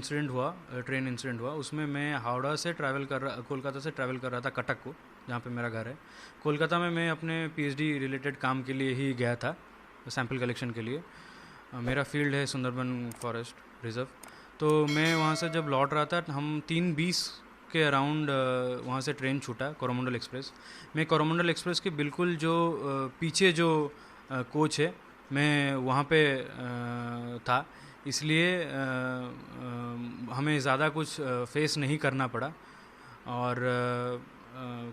Incident हुआ, train incident हुआ, उसमें मैं हावड़ा से कोलकाता से ट्रैवल कर रहा था कटक को, जहाँ पे मेरा घर है। कोलकाता में मैं अपने पीएचडी रिलेटेड काम के लिए ही गया था, सैंपल कलेक्शन के लिए। मेरा फील्ड है सुंदरबन फॉरेस्ट रिजर्व। तो मैं वहाँ से जब लौट रहा था, हम 3:20 के अराउंड वहाँ से ट्रेन छूटा, कोरोमंडल एक्सप्रेस। मैं कोरोमंडल एक्सप्रेस के बिल्कुल जो पीछे जो कोच है, मैं वहाँ पे था, इसलिए हमें ज़्यादा कुछ फेस नहीं करना पड़ा। और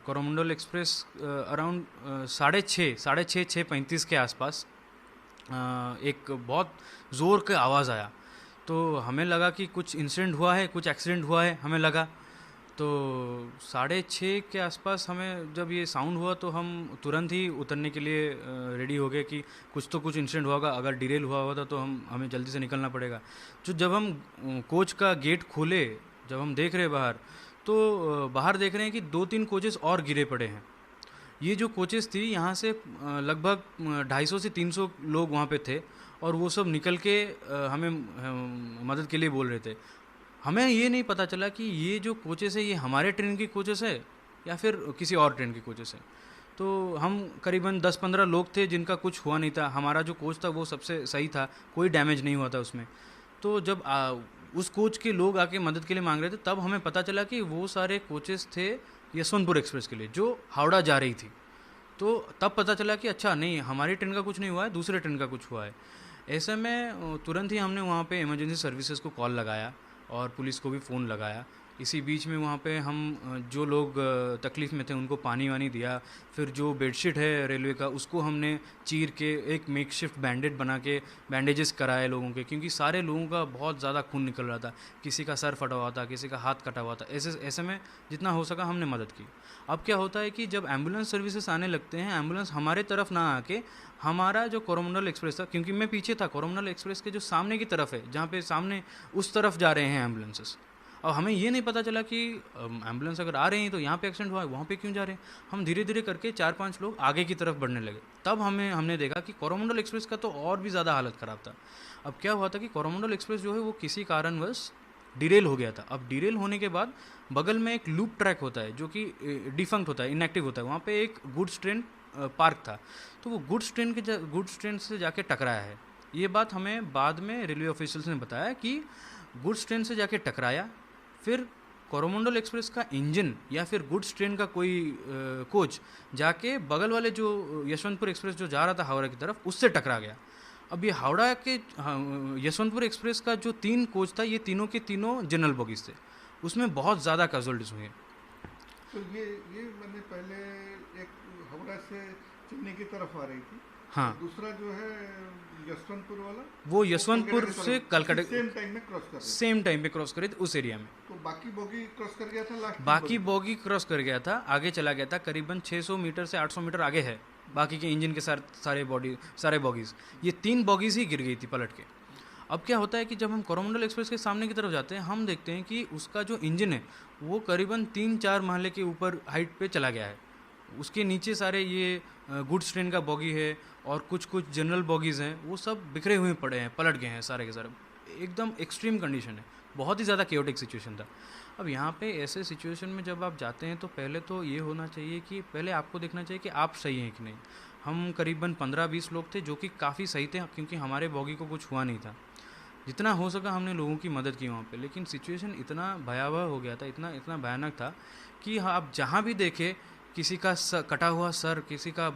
कोरोमंडल एक्सप्रेस अराउंड 6:35 के आसपास एक बहुत ज़ोर का आवाज़ आया। तो हमें लगा कि कुछ इंसिडेंट हुआ है, कुछ एक्सीडेंट हुआ है, हमें लगा। तो 6:30 के आसपास हमें जब ये साउंड हुआ तो हम तुरंत ही उतरने के लिए रेडी हो गए कि कुछ इंसिडेंट हुआ होगा, अगर डिरेल हुआ होगा तो हमें जल्दी से निकलना पड़ेगा। जो जब हम कोच का गेट खोले, जब हम देख रहे बाहर, तो बाहर देख रहे हैं कि 2-3 कोचेस और गिरे पड़े हैं। ये जो कोचेस थी, यहाँ से लगभग 250 से 300 लोग वहाँ पे थे, और वो सब निकल के हमें मदद के लिए बोल रहे थे। हमें ये नहीं पता चला कि ये जो कोचेस है ये हमारे ट्रेन की कोचेस है या फिर किसी और ट्रेन की कोचेस है। तो हम करीबन 10-15 लोग थे जिनका कुछ हुआ नहीं था। हमारा जो कोच था वो सबसे सही था, कोई डैमेज नहीं हुआ था उसमें। तो जब उस कोच के लोग आके मदद के लिए मांग रहे थे, तब हमें पता चला कि वो सारे कोचेस थे यशवंतपुर एक्सप्रेस के लिए, जो हावड़ा जा रही थी। तो तब पता चला कि अच्छा, नहीं, हमारी ट्रेन का कुछ नहीं हुआ है, दूसरे ट्रेन का कुछ हुआ है। ऐसे में तुरंत ही हमने वहाँ पे इमरजेंसी सर्विसेज को कॉल लगाया और पुलिस को भी फ़ोन लगाया। इसी बीच में वहाँ पे हम जो लोग तकलीफ़ में थे उनको पानी वानी दिया। फिर जो बेडशीट है रेलवे का, उसको हमने चीर के एक मेकशिफ्ट बैंडेड बना के बैंडेजेस कराए लोगों के, क्योंकि सारे लोगों का बहुत ज़्यादा खून निकल रहा था। किसी का सर फटा हुआ था, किसी का हाथ कटा हुआ था। ऐसे में जितना हो सका हमने मदद की। अब क्या होता है कि जब एम्बुलेंस सर्विसेज आने लगते हैं, एम्बुलेंस हमारे तरफ ना आके हमारा जो कोरोमंडल एक्सप्रेस था, क्योंकि मैं पीछे था, कोरोमंडल एक्सप्रेस के जो सामने की तरफ है, जहाँ पे सामने उस तरफ जा रहे हैं एम्बुलेंसेस। अब हमें ये नहीं पता चला कि एम्बुलेंस अगर आ रही हैं तो यहाँ पे एक्सीडेंट हुआ है, वहाँ पे क्यों जा रहे हैं। हम धीरे धीरे करके 4-5 लोग आगे की तरफ बढ़ने लगे। तब हमने देखा कि कोरोमंडल एक्सप्रेस का तो और भी ज़्यादा हालत ख़राब था। अब क्या हुआ था कि कोरोमंडल एक्सप्रेस जो है वो किसी कारणवश डिरेल हो गया था। अब डिरेल होने के बाद बगल में एक लूप ट्रैक होता है जो कि डिफंक्ट होता है, इनएक्टिव होता है। वहाँ पे एक गुड्स ट्रेन पार्क था, तो वो गुड्स ट्रेन से जाके टकराया है। ये बात हमें बाद में रेलवे ऑफिशियल्स ने बताया कि गुड्स ट्रेन से जाके टकराया, फिर कोरोमंडल एक्सप्रेस का इंजन या फिर गुड्स ट्रेन का कोई कोच जाके बगल वाले जो यशवंतपुर एक्सप्रेस जो जा रहा था हावड़ा की तरफ, उससे टकरा गया। अब ये हावड़ा के यशवंतपुर एक्सप्रेस का जो 3 कोच था, ये तीनों के तीनों जनरल बोगीज थे। उसमें बहुत ज़्यादा कैजुअलिटीज हुई हैं। तो ये मैंने पहले एक हावड़ा से चेन्नई की तरफ आ रही थी, हाँ, और दूसरा जो है यशवंतपुर वाला, वो वो यशवंतपुर कलकत्ता की से तरफ कलकत्ता सेम टाइम में क्रॉस कर रही थी। सेम टाइम पे क्रॉस करे थे उस एरिया में। तो बाकी बोगी क्रॉस कर गया था, लास्ट की बाकी बोगी। बोगी क्रॉस कर गया था, आगे चला गया था, करीबन 600 मीटर से 800 मीटर आगे है बाकी के इंजन के सारे बॉगीज़। ये 3 बॉगीज़ ही गिर गई थी पलट के। अब क्या होता है कि जब हम कोरोमंडल एक्सप्रेस के सामने की तरफ जाते हैं, हम देखते हैं कि उसका जो इंजन है वो करीबन 3-4 महले के ऊपर हाइट पे चला गया है। उसके नीचे सारे ये गुड्स ट्रेन का बॉगी है और कुछ कुछ जनरल बॉगीज़ हैं, वो सब बिखरे हुए पड़े हैं, पलट गए हैं सारे के सारे। एकदम एक्सट्रीम कंडीशन है, बहुत ही ज़्यादा केओटिक सिचुएशन था। अब यहाँ पे ऐसे सिचुएशन में जब आप जाते हैं तो पहले तो ये होना चाहिए कि पहले आपको देखना चाहिए कि आप सही हैं कि नहीं। हम करीबन 15-20 लोग थे जो कि काफ़ी सही थे, क्योंकि हमारे बॉगी को कुछ हुआ नहीं था। जितना हो सका हमने लोगों की मदद की वहाँ पे, लेकिन सिचुएशन इतना भयावह हो गया था, इतना इतना भयानक था कि आप जहाँ भी देखे, किसी का कटा हुआ सर, किसी का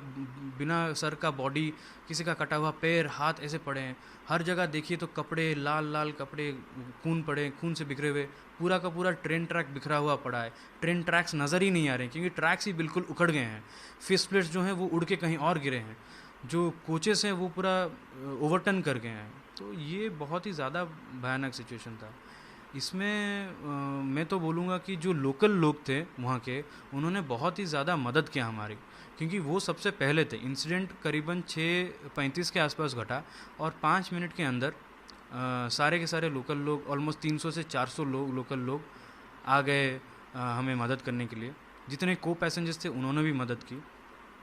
बिना सर का बॉडी, किसी का कटा हुआ पैर हाथ ऐसे पड़े हैं। हर जगह देखिए तो कपड़े, लाल लाल कपड़े, खून से बिखरे हुए, पूरा का पूरा ट्रेन ट्रैक बिखरा हुआ पड़ा है। ट्रेन ट्रैक्स नज़र ही नहीं आ रहे हैं, क्योंकि ट्रैक्स ही बिल्कुल उखड़ गए हैं। फिश प्लेट्स जो हैं वो उड़ के कहीं और गिरे हैं, जो कोचेस हैं वो पूरा ओवरटर्न कर गए हैं। तो ये बहुत ही ज़्यादा भयानक सिचुएशन था। इसमें मैं तो बोलूँगा कि जो लोकल लोग थे वहाँ के, उन्होंने बहुत ही ज़्यादा मदद किया हमारी, क्योंकि वो सबसे पहले थे। इंसिडेंट करीबन 6:35 के आसपास घटा और 5 मिनट के अंदर सारे के सारे लोकल लोग, ऑलमोस्ट 300 से 400 लोकल लोग आ गए हमें मदद करने के लिए। जितने को पैसेंजर्स थे उन्होंने भी मदद की।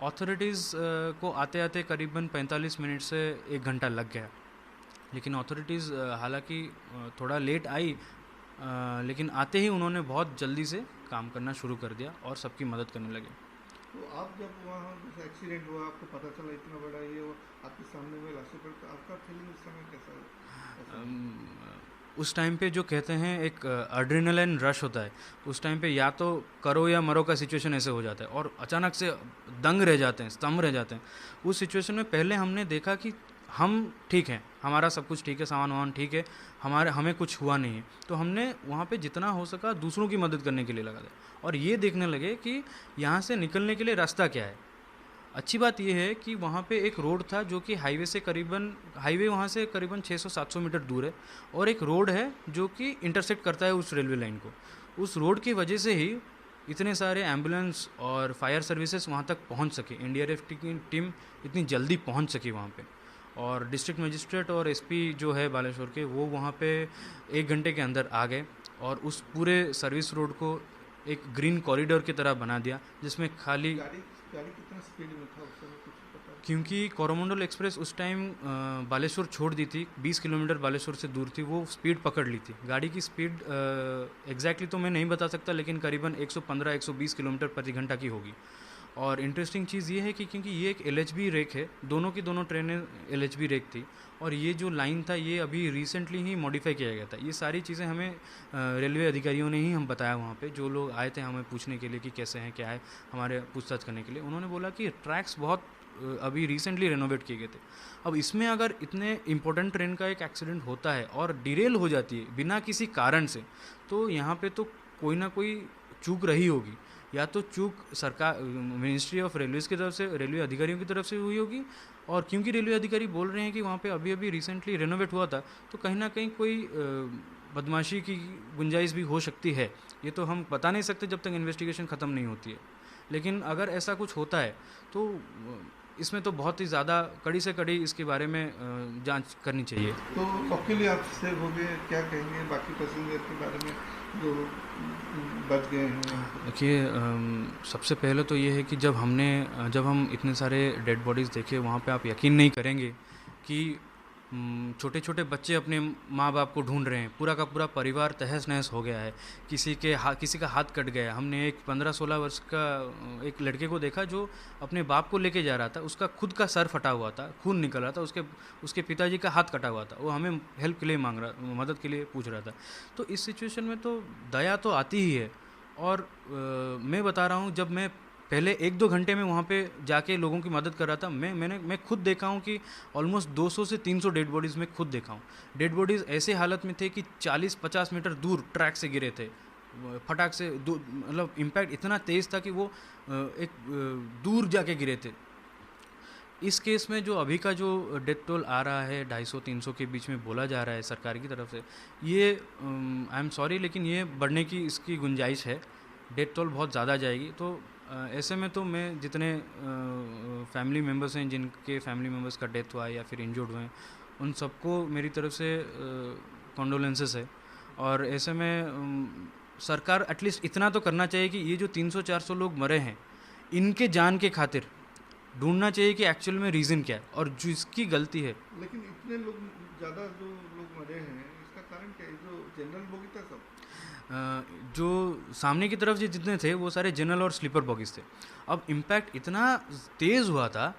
अथॉरिटीज़ को आते आते करीबन 45 मिनट से 1 घंटा लग गया, लेकिन अथॉरिटीज़ हालांकि थोड़ा लेट आई, लेकिन आते ही उन्होंने बहुत जल्दी से काम करना शुरू कर दिया और सबकी मदद करने लगे। तो आप जब वहाँ जैसे एक्सीडेंट हुआ, आपको पता चला इतना बड़ा ये वो आपके सामने में लाशें पड़ी, तो आपका फीलिंग उस समय कैसा उस टाइम पे जो कहते हैं एक एड्रेनलिन रश होता है, उस टाइम पे या तो करो या मरो का सिचुएशन ऐसे हो जाता है और अचानक से दंग रह जाते हैं, स्तंभ रह जाते हैं। उस सिचुएशन में पहले हमने देखा कि हम ठीक हैं, हमारा सब कुछ ठीक है, सामान वामान ठीक है, हमें कुछ हुआ नहीं है, तो हमने वहाँ पे जितना हो सका दूसरों की मदद करने के लिए लगा दिया और ये देखने लगे कि यहाँ से निकलने के लिए रास्ता क्या है। अच्छी बात यह है कि वहाँ पे एक रोड था जो कि हाईवे वहाँ से करीबन 600-700 मीटर दूर है और एक रोड है जो कि इंटरसेक्ट करता है उस रेलवे लाइन को। उस रोड की वजह से ही इतने सारे एम्बुलेंस और फायर सर्विसेज वहाँ तक पहुँच सके, एनडीआरएफ की टीम इतनी जल्दी पहुँच सकी वहाँ पे। और डिस्ट्रिक्ट मजिस्ट्रेट और एसपी जो है बालेश्वर के, वो वहाँ पे 1 घंटे के अंदर आ गए और उस पूरे सर्विस रोड को एक ग्रीन कॉरिडोर की तरह बना दिया, जिसमें खाली गाड़ी कितना स्पीड में था उस समय, कुछ पता है? क्योंकि कोरोमंडल एक्सप्रेस उस टाइम बालेश्वर छोड़ दी थी, 20 किलोमीटर बालेश्वर से दूर थी, वो स्पीड पकड़ ली थी। गाड़ी की स्पीड एग्जैक्टली तो मैं नहीं बता सकता, लेकिन करीबन 115-120 किलोमीटर प्रति घंटा की होगी। और इंटरेस्टिंग चीज़ ये है कि क्योंकि ये एक एलएचबी रेक है, दोनों की दोनों ट्रेनें एलएचबी रेक थी और ये जो लाइन था ये अभी रिसेंटली ही मॉडिफाई किया गया था। ये सारी चीज़ें हमें रेलवे अधिकारियों ने ही हम बताया वहाँ पे, जो लोग आए थे हमें पूछने के लिए कि कैसे हैं क्या है, हमारे पूछताछ करने के लिए। उन्होंने बोला कि ट्रैक्स बहुत अभी रिसेंटली रेनोवेट किए गए थे। अब इसमें अगर इतने इंपॉर्टेंट ट्रेन का एक एक्सीडेंट होता है और डिरेल हो जाती है बिना किसी कारण से, तो यहाँ पे तो कोई ना कोई चूक रही होगी, या तो चूक सरकार मिनिस्ट्री ऑफ रेलवेज़ की तरफ से, रेलवे अधिकारियों की तरफ से हुई होगी, और क्योंकि रेलवे अधिकारी बोल रहे हैं कि वहाँ पे अभी अभी रिसेंटली रेनोवेट हुआ था, तो कहीं ना कहीं कोई बदमाशी की गुंजाइश भी हो सकती है। ये तो हम बता नहीं सकते जब तक इन्वेस्टिगेशन ख़त्म नहीं होती है, लेकिन अगर ऐसा कुछ होता है तो इसमें तो बहुत ही ज़्यादा कड़ी से कड़ी इसके बारे में जांच करनी चाहिए। तो सबके लिए आप सेव हो गए, क्या कहेंगे बाकी पैसेंजर के बारे में जो बच गए हैं? देखिए, सबसे पहले तो ये है कि जब हम इतने सारे डेड बॉडीज़ देखे वहाँ पे, आप यकीन नहीं करेंगे कि छोटे छोटे बच्चे अपने माँ बाप को ढूंढ रहे हैं, पूरा का पूरा परिवार तहस नहस हो गया है, किसी का हाथ कट गया। हमने एक 15-16 वर्ष का एक लड़के को देखा जो अपने बाप को लेके जा रहा था, उसका खुद का सर फटा हुआ था, खून निकल रहा था, उसके पिताजी का हाथ कटा हुआ था, वो हमें हेल्प के लिए मदद के लिए पूछ रहा था। तो इस सिचुएशन में तो दया तो आती ही है। और मैं बता रहा हूँ, जब मैं पहले 1-2 घंटे में वहाँ पे जाके लोगों की मदद कर रहा था, मैं खुद देखा हूँ कि ऑलमोस्ट 200 से 300 डेड बॉडीज़ में खुद देखा हूँ। डेड बॉडीज़ ऐसे हालत में थे कि 40-50 मीटर दूर ट्रैक से गिरे थे, फटाक से, मतलब इम्पैक्ट इतना तेज़ था कि वो दूर जाके गिरे थे। इस केस में जो अभी का जो डेथ टोल आ रहा है 250-300 के बीच में बोला जा रहा है सरकार की तरफ से, ये आई एम सॉरी लेकिन ये बढ़ने की इसकी गुंजाइश है, डेथ टोल बहुत ज़्यादा जाएगी। तो ऐसे में तो मैं जितने फैमिली मेम्बर्स हैं, जिनके फैमिली मेम्बर्स का डेथ हुआ है या फिर इंजर्ड हुए हैं, उन सबको मेरी तरफ से कॉन्डोलेंसेस है। और ऐसे में सरकार एटलीस्ट इतना तो करना चाहिए कि ये जो 300-400 लोग मरे हैं, इनके जान के खातिर ढूंढना चाहिए कि एक्चुअल में रीज़न क्या है और जिसकी गलती है। लेकिन इतने लोग ज़्यादा जो लोग मरे हैं, इसका कारण क्या है? जो जनरल बोगी था सब, जो सामने की तरफ जितने थे वो सारे जनरल और स्लीपर बॉगीज थे। अब इम्पैक्ट इतना तेज़ हुआ था,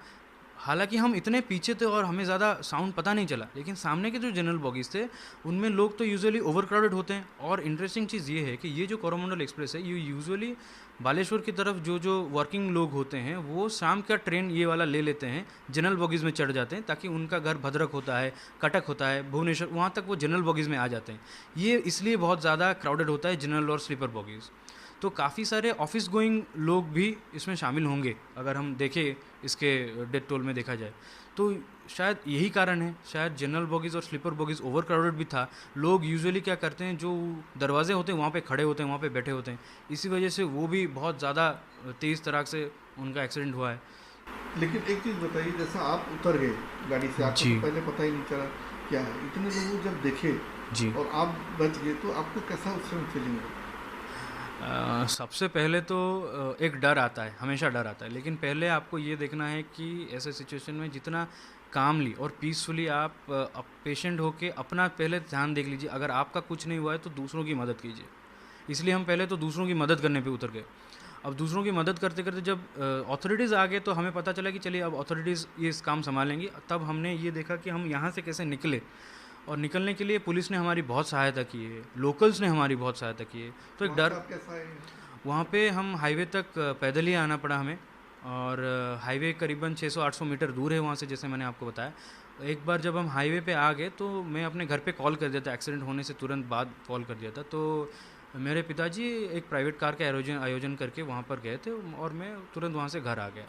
हालांकि हम इतने पीछे थे और हमें ज़्यादा साउंड पता नहीं चला, लेकिन सामने के जो जनरल बॉगीज थे उनमें लोग तो यूजुअली ओवर क्राउडेड होते हैं। और इंटरेस्टिंग चीज़ ये है कि ये जो कोरोमंडल एक्सप्रेस है, ये यूजुअली बालेश्वर की तरफ जो वर्किंग लोग होते हैं वो शाम का ट्रेन ये वाला ले लेते हैं, जनरल बॉगीज़ में चढ़ जाते हैं, ताकि उनका घर भद्रक होता है, कटक होता है, भुवनेश्वर, वहाँ तक वो जनरल बॉगीज़ में आ जाते हैं। ये इसलिए बहुत ज़्यादा क्राउडेड होता है जनरल और स्लीपर बॉगीज़। तो काफ़ी सारे ऑफिस गोइंग लोग भी इसमें शामिल होंगे अगर हम देखें इसके डेथ टोल में देखा जाए, तो शायद यही कारण है। शायद जनरल बॉगीज़ और स्लीपर बॉगीज़ ओवर क्राउडेड भी था। लोग यूजुअली क्या करते हैं, जो दरवाजे होते हैं वहाँ पे खड़े होते हैं, वहाँ पे बैठे होते हैं, इसी वजह से वो भी बहुत ज़्यादा तेज़ तरह से उनका एक्सीडेंट हुआ है। लेकिन एक चीज़ बताइए, जैसा आप उतर गए गाड़ी से, आपको तो पहले पता ही नहीं चला क्या है, इतने लोग जब देखे जी और आप बच गए, तो आपको कैसा उस समय फीलिंग हुआ? सबसे पहले तो एक डर आता है, हमेशा डर आता है, लेकिन पहले आपको ये देखना है कि ऐसे सिचुएशन में जितना कामली और पीसफुली आप पेशेंट होके अपना पहले ध्यान देख लीजिए। अगर आपका कुछ नहीं हुआ है तो दूसरों की मदद कीजिए। इसलिए हम पहले तो दूसरों की मदद करने पे उतर गए। अब दूसरों की मदद करते करते जब अथॉरिटीज़ आ गए तो हमें पता चला कि चलिए अब अथॉरिटीज़ ये इस काम संभालेंगी। तब हमने ये देखा कि हम यहाँ से कैसे निकले, और निकलने के लिए पुलिस ने हमारी बहुत सहायता की है, लोकल्स ने हमारी बहुत सहायता की है। तो एक वहाँ डर, से आप कैसा है? वहाँ पे हम हाईवे तक पैदल ही आना पड़ा हमें, और हाईवे करीबन 600-800 मीटर दूर है वहाँ से, जैसे मैंने आपको बताया। एक बार जब हम हाईवे पे आ गए तो मैं अपने घर पे कॉल कर दिया था, एक्सीडेंट होने से तुरंत बाद कॉल कर दिया था। तो मेरे पिताजी एक प्राइवेट कार का आयोजन करके वहाँ पर गए थे, और मैं तुरंत वहाँ से घर आ गया।